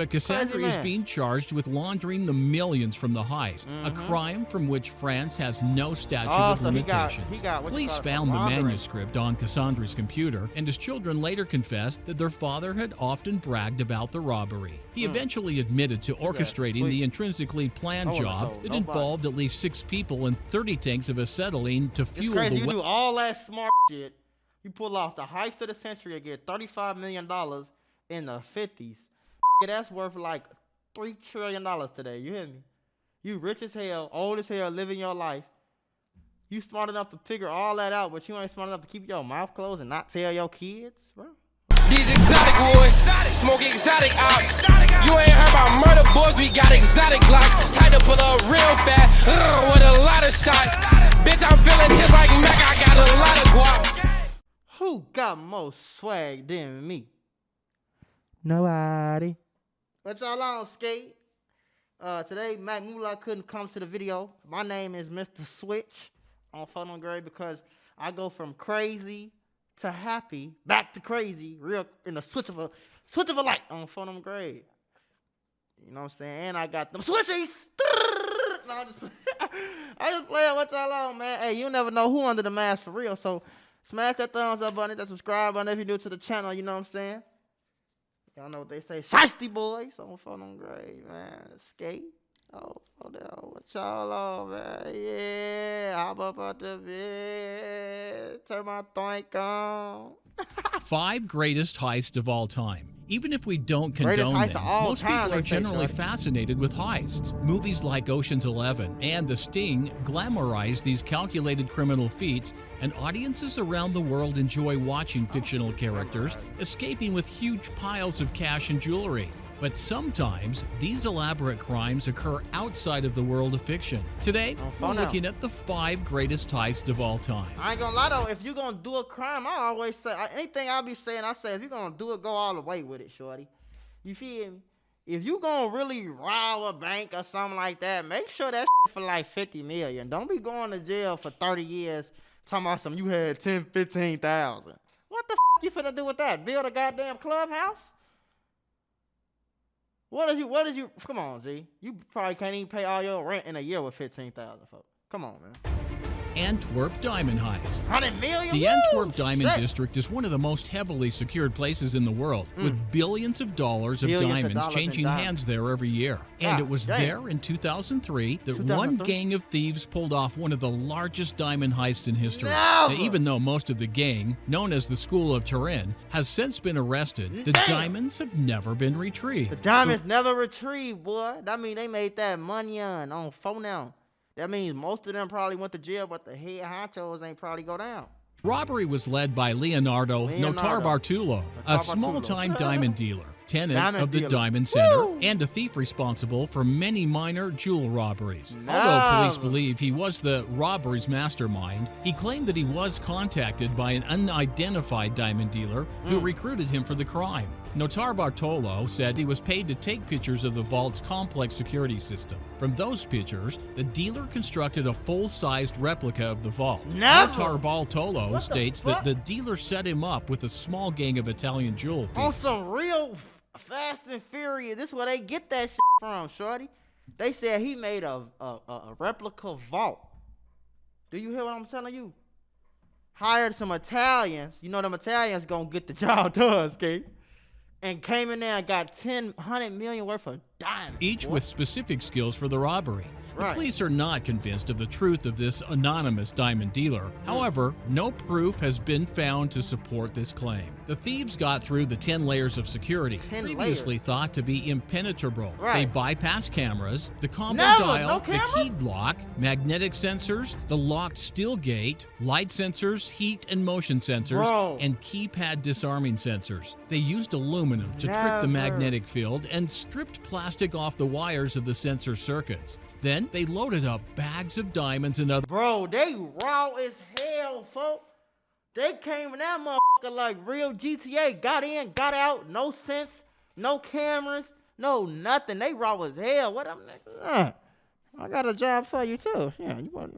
But Cassandra is being charged with laundering the millions from the heist, a crime from which France has no statute of limitations. Police found the manuscript on Cassandra's computer, and his children later confessed that their father had often bragged about the robbery. He eventually admitted to orchestrating the intrinsically planned job that involved at least 6 people and 30 tanks of acetylene to fuel the you do all that smart shit. You pull off the heist of the century and get $35 million in the 50s. That's worth like $3 trillion today. You hear me? You rich as hell, old as hell, living your life. You smart enough to figure all that out, but you ain't smart enough to keep your mouth closed and not tell your kids, bro. These exotic boys, smoke exotic ops. You ain't heard about murder boys, we got exotic glocks. Tight to pull up real fast, with a lot of shots. Bitch, I'm feeling just like Mac, I got a lot of guap. Who got more swag than me? Nobody. What y'all on, Skate? Today, Mula couldn't come to the video. My name is Mr. Switch on Phone Grade because I go from crazy to happy, back to crazy, real in a switch of a light on Phone Grade. You know what I'm saying? And I got them switchies. No, I just playing what y'all on, man. Hey, you never know who under the mask for real. So smash that thumbs up button, that subscribe button if you're new to the channel. You know what I'm saying? Y'all know what they say, Shiesty boys on Phone Grade, man. Skate. Oh, what y'all on, man? Yeah, hop up out the bed, turn my thonk on. 5 greatest heists of all time. Even if we don't condone them, most people are generally fascinated with heists. Movies like Ocean's 11 and The Sting glamorize these calculated criminal feats, and audiences around the world enjoy watching fictional characters escaping with huge piles of cash and jewelry. But sometimes, these elaborate crimes occur outside of the world of fiction. Today, we're looking at the 5 greatest heists of all time. I ain't gonna lie though, if you're gonna do a crime, I always say, anything I be saying, I say, if you're gonna do it, go all the way with it, shorty. You feel me? If you gonna really rob a bank or something like that, make sure that shit for like 50 million. Don't be going to jail for 30 years talking about something you had 10, 15,000. What the you finna do with that? Build a goddamn clubhouse? What did you, come on, G. You probably can't even pay all your rent in a year with 15,000, folks. Come on, man. Antwerp Diamond Heist. 100 million? The Antwerp Diamond District is one of the most heavily secured places in the world, with billions of dollars of diamonds changing hands there every year. And it was there in 2003 that one gang of thieves pulled off one of the largest diamond heists in history. Now, even though most of the gang, known as the School of Turin, has since been arrested, the diamonds have never been retrieved. The diamonds never retrieved, boy. That mean they made that money on phone now. That means most of them probably went to jail, but the head honchos ain't probably go down. Robbery was led by Leonardo Notarbartolo, a small-time diamond dealer, tenant of the Diamond Center, and a thief responsible for many minor jewel robberies. Although police believe he was the robbery's mastermind, he claimed that he was contacted by an unidentified diamond dealer who recruited him for the crime. Notarbartolo said he was paid to take pictures of the vault's complex security system. From those pictures, the dealer constructed a full-sized replica of the vault. Notarbartolo states that the dealer set him up with a small gang of Italian jewel thieves. On some real Fast and Furious, this is where they get that shit from, shorty. They said he made a replica vault. Do you hear what I'm telling you? Hired some Italians. You know them Italians gonna get the job done, okay? And came in there and got 100 million worth of diamonds. Each with specific skills for the robbery. The police are not convinced of the truth of this anonymous diamond dealer. However, no proof has been found to support this claim. The thieves got through the 10 layers of security, previously thought to be impenetrable. They bypassed cameras, the combo dial, the keyed lock, magnetic sensors, the locked steel gate, light sensors, heat and motion sensors, and keypad disarming sensors. They used aluminum to trick the magnetic field and stripped plastic off the wires of the sensor circuits. Then they loaded up bags of diamonds and other— Bro, they raw as hell, folks. They came in that motherfucker like real GTA. Got in, got out, no sense, no cameras, no nothing. They raw as hell. What I'm like, I got a job for you too. Yeah, you want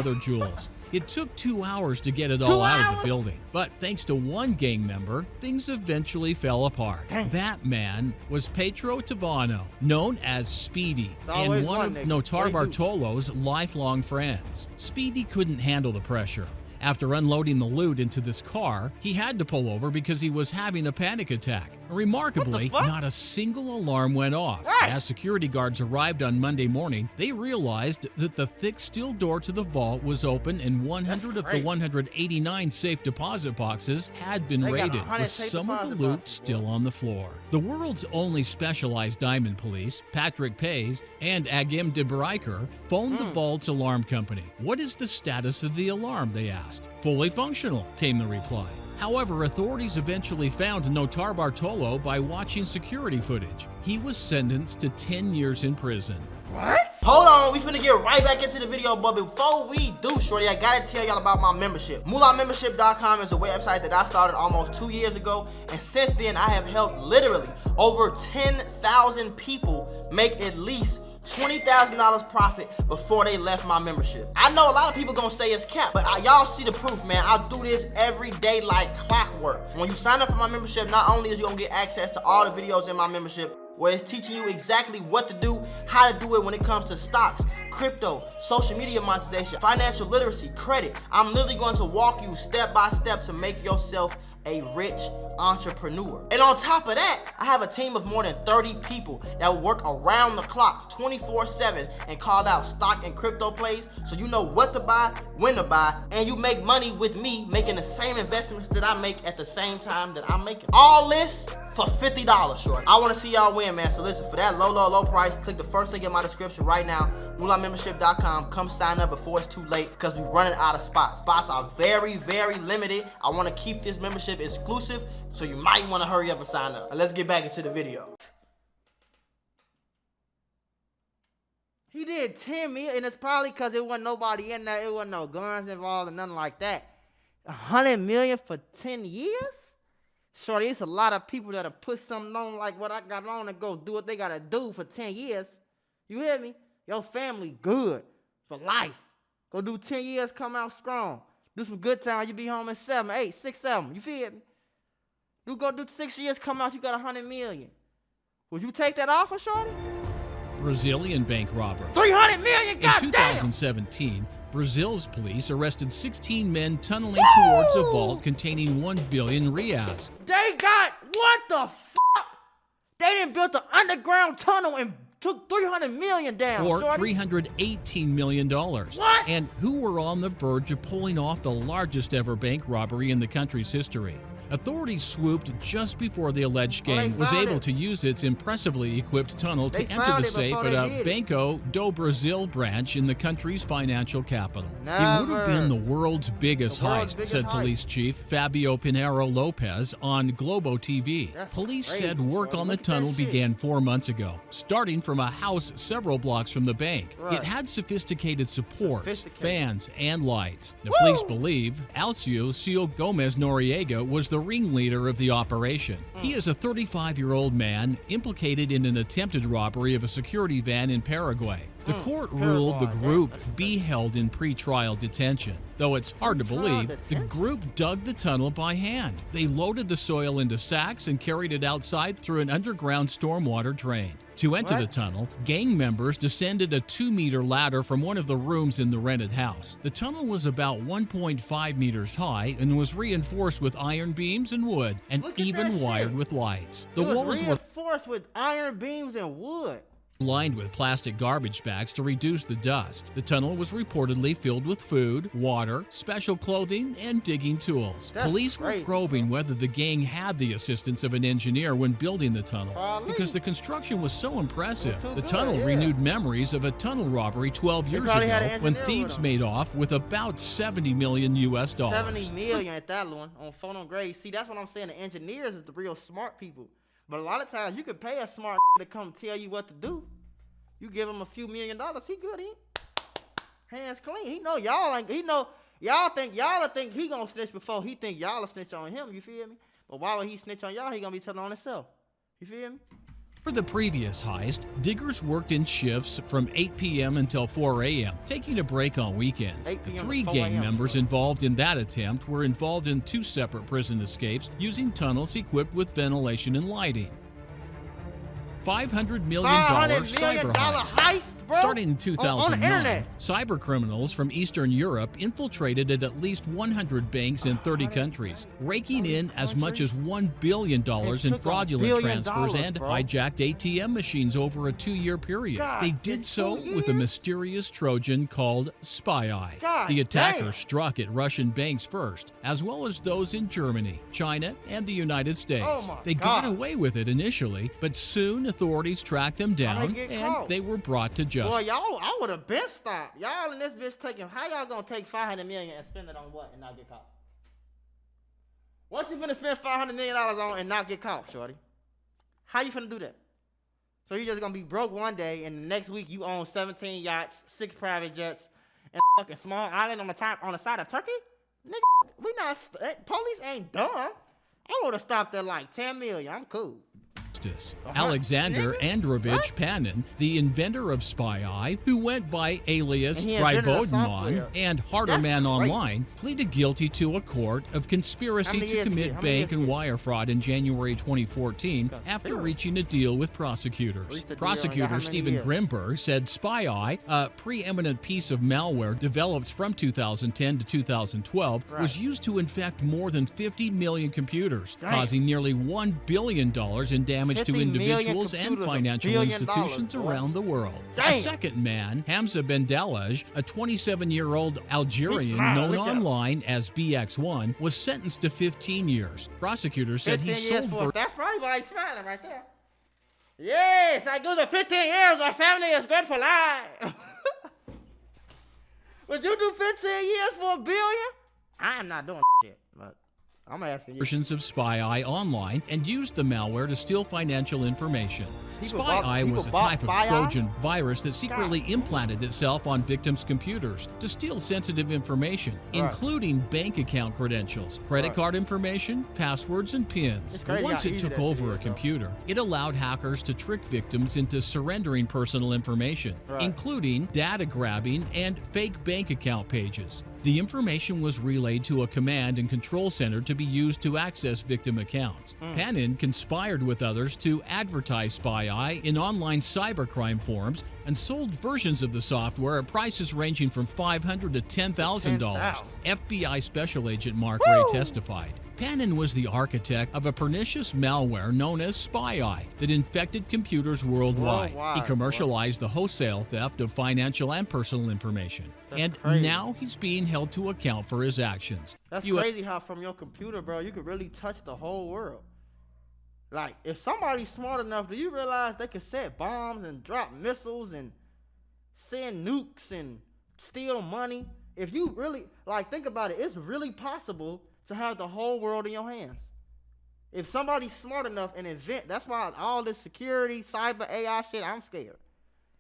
other jewels. It took 2 hours to get it all out of the building. But thanks to one gang member, things eventually fell apart. Dang. That man was Petro Tavano, known as Speedy, always and one one of nigga. Notar What he do? Bartolo's lifelong friends. Speedy couldn't handle the pressure. After unloading the loot into this car, he had to pull over because he was having a panic attack. Remarkably, fuck? not a single alarm went off. Right. As security guards arrived on Monday morning, they realized that the thick steel door to the vault was open and 100 of the crazy. 189 safe deposit boxes had been They got raided, 100 with safe some of the deposit loot boxes, boy. still on the floor. The world's only specialized diamond police, Patrick Pays and Agim de Breiker, phoned the vault's alarm company. What is the status of the alarm, they asked. Fully functional, came the reply. However, authorities eventually found Notar Bartolo by watching security footage. He was sentenced to 10 years in prison. What? Hold on, we finna get right back into the video, but before we do, shorty, I gotta tell y'all about my membership. MulaMembership.com is a website that I started almost 2 years ago, and since then I have helped literally over 10,000 people make at least $20,000 profit before they left my membership. I know a lot of people gonna say it's cap, but y'all see the proof, man. I do this every day like clockwork. When you sign up for my membership, not only is you gonna get access to all the videos in my membership, where it's teaching you exactly what to do, how to do it when it comes to stocks, crypto, social media monetization, financial literacy, credit. I'm literally going to walk you step by step to make yourself a rich entrepreneur. And on top of that, I have a team of more than 30 people that will work around the clock 24/7 and call out stock and crypto plays so you know what to buy, when to buy, and you make money with me making the same investments that I make at the same time that I'm making. All this for $50, short. I want to see y'all win, man. So listen, for that low price, click the first link in my description right now, MulaMembership.com. Come sign up before it's too late because we're running out of spots. Spots are very, very limited. I want to keep this membership exclusive, so you might want to hurry up and sign up. Now let's get back into the video. He did 10 million, and it's probably because it wasn't nobody in there. It wasn't no guns involved or nothing like that. 100 million for 10 years? Shorty, it's a lot of people that'll put something on like what I got on and go do what they gotta do for 10 years. You hear me? Your family good for life. Go do 10 years, come out strong. Do some good time, you be home in 7, 8, 6, 7. You feel me? You go do 6 years, come out, you got 100 million. Would you take that offer, shorty? Brazilian bank robber. 300 million, In goddamn! 2017, Brazil's police arrested 16 men tunneling towards a vault containing 1 billion reais. They got, what the fuck? They done built an underground tunnel and took 300 million down, Or shorty. $318 million. What? And who were on the verge of pulling off the largest ever bank robbery in the country's history. Authorities swooped just before the alleged Oh, they gang was found able it. to use its impressively equipped tunnel They to enter found the it safe before at they a did it. Banco do Brasil branch in the country's financial capital. It would have Never. been the world's biggest The world's heist, biggest said heist. police chief Fabio Pinheiro Lopez on Globo TV. That's Police crazy, said work bro. on the Look at that tunnel shit. began 4 months ago, starting from a house several blocks from the bank. Right. It had sophisticated support, Sophisticated. fans, and lights. The Woo! police believe Alcio Cio Gomez Noriega was the ringleader of the operation. He is a 35-year-old man implicated in an attempted robbery of a security van in Paraguay. The court ruled the Paraguay, group that's be held in pretrial detention. Though it's hard to Pre-trial believe, the detention? group dug the tunnel by hand. They loaded the soil into sacks and carried it outside through an underground stormwater drain. To enter the What? tunnel, gang members descended a 2-meter ladder from one of the rooms in the rented house. The tunnel was about 1.5 meters high and was reinforced with iron beams and wood, and Look at even that wired shit. with lights. The It was walls were reinforced with iron beams and wood. lined with plastic garbage bags to reduce the dust. The tunnel was reportedly filled with food, water, special clothing, and digging tools. That's Police were crazy, probing whether the gang had the assistance of an engineer when building the tunnel, Probably. because the construction was so impressive. It was too The good, tunnel yeah. renewed memories of a tunnel robbery 12 years probably had ago an when engineer thieves with them. made off with about $70 million US. 70 million at that one on phone on grade. See, that's what I'm saying. The engineers is the real smart people. But a lot of times you could pay a smart to come tell you what to do. You give him a few $1 million, he good. He hands clean. He know y'all ain't. He know y'all think he gonna snitch before he think y'all will snitch on him. You feel me? But why would he snitch on y'all? He gonna be telling on himself. You feel me? For the previous heist, diggers worked in shifts from 8 p.m. until 4 a.m., taking a break on weekends. 8 The p.m. to 3 4 gang a.m., members sure. involved in that attempt were involved in 2 separate prison escapes using tunnels equipped with ventilation and lighting. $500 million $500 million cyber heist. heist, bro. Starting in On the 2009, internet. cyber criminals from Eastern Europe infiltrated at least 100 banks in 30 countries, raking in as much as $1 billion in took fraudulent $1 billion, transfers and bro. hijacked ATM machines over a 2-year period. God, They in did 2 so with a years? mysterious Trojan called Spy Eye. God The attacker damn. struck at Russian banks first, as well as those in Germany, China, and the United States. Oh my They God. got away with it initially, but soon authorities tracked them How'd they down get and caught? they were brought to justice. Boy, y'all, I would have been stopped. Y'all in this bitch taking. How y'all gonna take $500 million and spend it on what and not get caught? What you finna spend $500 million on and not get caught, shorty? How you finna do that? So you just gonna be broke one day and the next week you own 17 yachts, 6 private jets, and a fucking small island on the side of Turkey? Nigga, we not. Police ain't dumb. I would have stopped at like 10 million. I'm cool. Alexander Nigga? Androvich What? Panin, the inventor of Spy Eye, who went by alias And he invented the Rybodemon software. and Harderman That's great. Online, pleaded guilty to a court of How conspiracy many to years he commit get? How many bank years and he get? wire fraud in January 2014 after Conspiracy. reaching a deal with prosecutors. Reached a deal and got how Prosecutor many Stephen years? Grimberg said Spy Eye, a preeminent piece of malware developed from 2010 to 2012, was Right. used to infect more than 50 million computers, Damn. causing nearly $1 billion in damage 50 to million individuals and computers, financial $1 billion, institutions boy. around the world. A Damn. second man, Hamza Bendelaj, a 27-year-old Algerian smart. known Look at him. online as BX1, was sentenced to 15 years. Prosecutors said he 15 years sold for. That's probably why he's smiling right there. Yes, I go to 15 years. My family is good for life. Would you do 15 years for $1 billion? I am not doing shit, but I'm asking you. versions of Spy Eye online and used the malware to steal financial information. Spy Eye was a type of Spy Eye? Trojan virus that secretly implanted itself on victims' computers to steal sensitive information, Right. including bank account credentials, credit Right. card information, passwords, and PINs. It's crazy Once how it easy took that shit over a is, though. computer, it allowed hackers to trick victims into surrendering personal information, Right. including data grabbing and fake bank account pages. The information was relayed to a command and control center to be used to access victim accounts. Panin conspired with others to advertise Spy Eye in online cybercrime forums and sold versions of the software at prices ranging from $500 to $10,000. FBI Special Agent Mark Ray testified. Panin was the architect of a pernicious malware known as Spy Eye that infected computers worldwide. He Worldwide, commercialized the wholesale theft of financial and personal information. That's and crazy. now he's being held to account for his actions. That's You- crazy how from your computer, bro, you could really touch the whole world. Like, if somebody's smart enough, do you realize they could set bombs and drop missiles and send nukes and steal money? If you really, like, think about it, it's really possible to have the whole world in your hands. If somebody's smart enough and invent, that's why all this security, cyber, AI shit, I'm scared.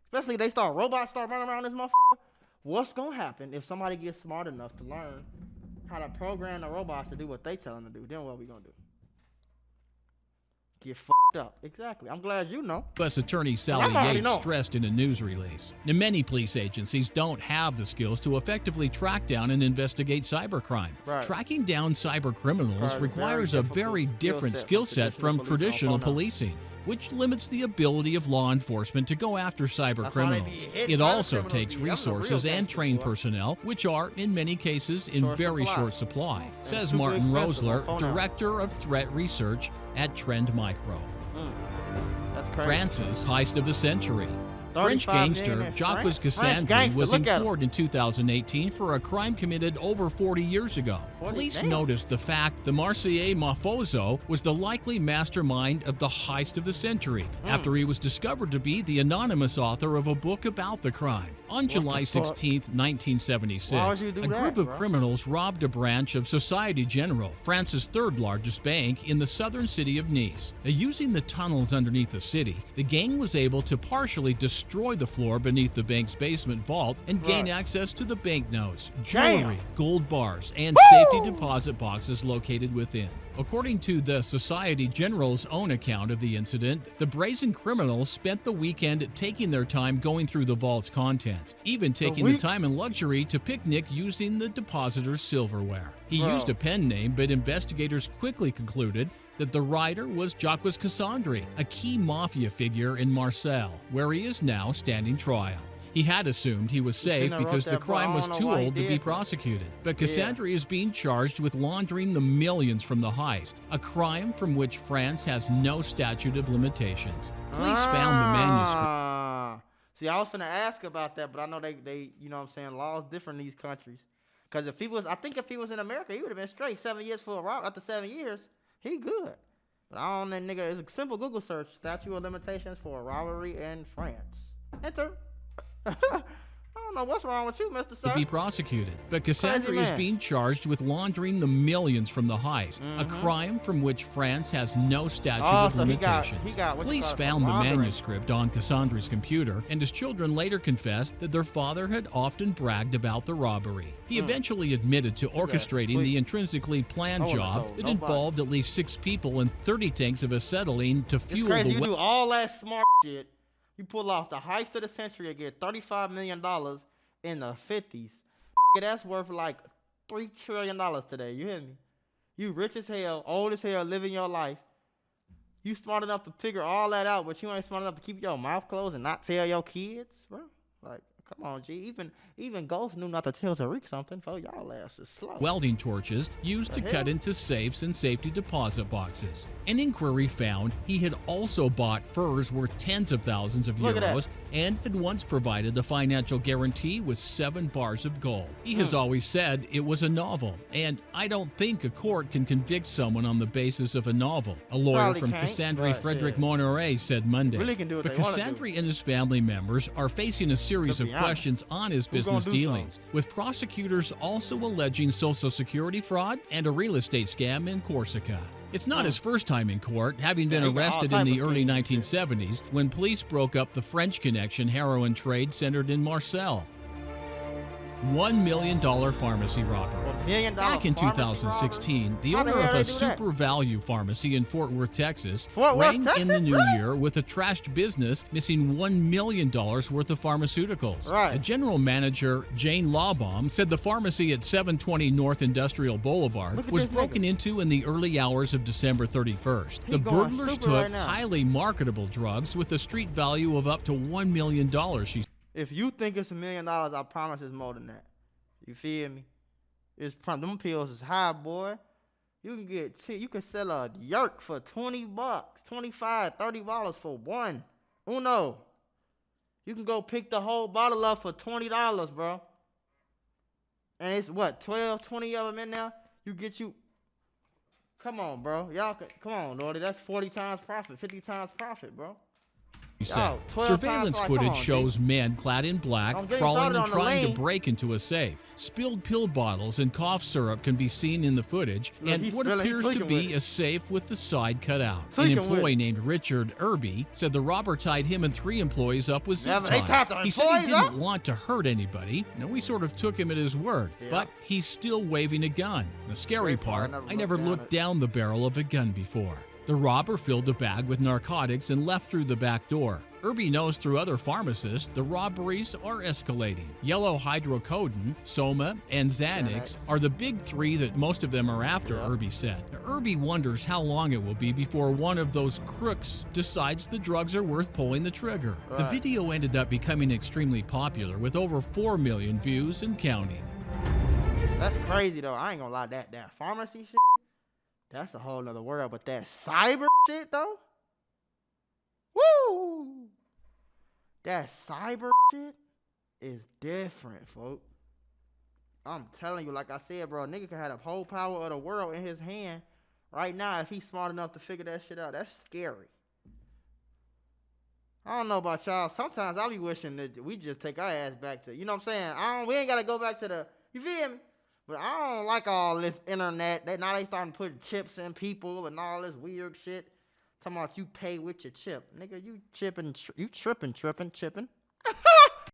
Especially if robots start running around this motherfucker. What's gonna happen if somebody gets smart enough to learn how to program the robots to do what they tell them to do? Then what we gonna do? Get fucked up. Exactly. I'm glad you know. U.S. Attorney Sally I'm already Yates know. stressed in a news release. Now, many police agencies don't have the skills to effectively track down and investigate cybercrime. Right. Tracking down cyber criminals Requires a requires very a very difficult different skill skill set set from from traditional traditional police. policing, which limits the ability of law enforcement to go after cyber That's why they be criminals. hitting It cyber also criminals, takes be- them the real resources and gangsters, trained boy. personnel, which are, in many cases, in Short very supply. short supply, says super Martin expensive on Rosler, phone out. Director of Threat Research at Trend Micro. That's crazy. France's heist of the century. French 35 gangster million in Jacques French Cassandre gangster, was in look at him. court in 2018 for a crime committed over 40 years ago. 40, Police damn. noticed the fact the Marseillais Mafoso was the likely mastermind of the heist of the century after he was discovered to be the anonymous author of a book about the crime. On July the fuck? 16, Why 1976, would you do a that, group of bro? criminals robbed a branch of Societe Generale, France's third largest bank in the southern city of Nice. Using the tunnels underneath the city, the gang was able to partially destroy the floor beneath the bank's basement vault and gain Right. access to the banknotes, Damn. jewelry, gold bars, and Woo! safety deposit boxes located within. According to the Society General's own account of the incident, the brazen criminals spent the weekend taking their time going through the vault's contents, even taking the time and luxury to picnic using the depositor's silverware. He used a pen name, but investigators quickly concluded that the rider was Jacques Cassandre, a key mafia figure in Marseille, where he is now standing trial. He had assumed he was safe because the crime was too old to be prosecuted. But Cassandre is being charged with laundering the millions from the heist, a crime from which France has no statute of limitations. Police found the manuscript. See, I was finna ask about that, but I know they you know what I'm saying, laws different in these countries. Because if he was, I think if he was in America, he would have been straight 7 years for a rob. After 7 years, he good. But I don't know, nigga, it's a simple Google search, statute of limitations for a robbery in France. Enter. I don't know what's wrong with you, Mr. Sir. To be prosecuted, but Cassandre is being charged with laundering the millions from the heist, a crime from which France has no statute of limitations. He got Police found the manuscript on Cassandre's computer, and his children later confessed that their father had often bragged about the robbery. He eventually admitted to orchestrating the intrinsically planned job that involved at least 6 people and 30 tanks of acetylene to fuel the you do all that smart shit. You pull off the heist of the century and get $35 million in the 50s. That's worth like $3 trillion today. You hear me? You rich as hell, old as hell, living your life. You smart enough to figure all that out, but you ain't smart enough to keep your mouth closed and not tell your kids, bro. Like, come on, G. Even Ghost knew not to tell Tariq something, for y'all asses slow. Welding torches used to cut into safes and safety deposit boxes. An inquiry found he had also bought furs worth tens of thousands of euros and had once provided a financial guarantee with 7 bars of gold. He has always said it was a novel, and I don't think a court can convict someone on the basis of a novel, a lawyer from Cassandre Frederick Monoret said Monday. But Cassandre and his family members are facing a series of questions on his business dealings, with prosecutors also alleging Social Security fraud and a real estate scam in Corsica. It's not his first time in court, having been arrested in the early 1970s when police broke up the French Connection heroin trade centered in Marseille. $1 million pharmacy robbery. Back in 2016, the owner of a Super Value pharmacy in Fort Worth, Texas, rang in the new year with a trashed business missing $1 million worth of pharmaceuticals. A general manager, Jane Lawbaum, said the pharmacy at 720 North Industrial Boulevard was broken into in the early hours of December 31st. The burglars took highly marketable drugs with a street value of up to $1 million, she said. If you think it's $1 million, I promise it's more than that. You feel me? It's them pills is high, boy. You can sell a yerk for $20, $25, $30 for one. Uno. You can go pick the whole bottle up for $20, bro. And it's what, 12, 20 of them in there? Come on, bro. Come on, Lordy. That's 40 times profit, 50 times profit, bro. Surveillance footage shows men clad in black crawling and trying to break into a safe. Spilled pill bottles and cough syrup can be seen in the footage, and what appears to be a safe with the side cut out. An employee named Richard Irby said the robber tied him and 3 employees up with zip ties. He said he didn't want to hurt anybody. No, we sort of took him at his word, but he's still waving a gun. The scary part, I never looked down the barrel of a gun before. The robber filled a bag with narcotics and left through the back door. Irby knows through other pharmacists the robberies are escalating. Yellow hydrocodone, Soma, and Xanax are the big 3 that most of them are after, Irby said. Irby wonders how long it will be before one of those crooks decides the drugs are worth pulling the trigger. The video ended up becoming extremely popular with over 4 million views and counting. That's crazy though. I ain't gonna lie, that pharmacy shit, that's a whole nother world. But that cyber shit though, woo! That cyber shit is different, folks. I'm telling you, like I said, bro, a nigga can have the whole power of the world in his hand right now if he's smart enough to figure that shit out. That's scary. I don't know about y'all. Sometimes I be wishing that we just take our ass back to, you know what I'm saying? We ain't gotta go back to the, you feel me? But I don't like all this internet. Now they starting to put chips in people and all this weird shit. Talking about you pay with your chip. Nigga, you tripping.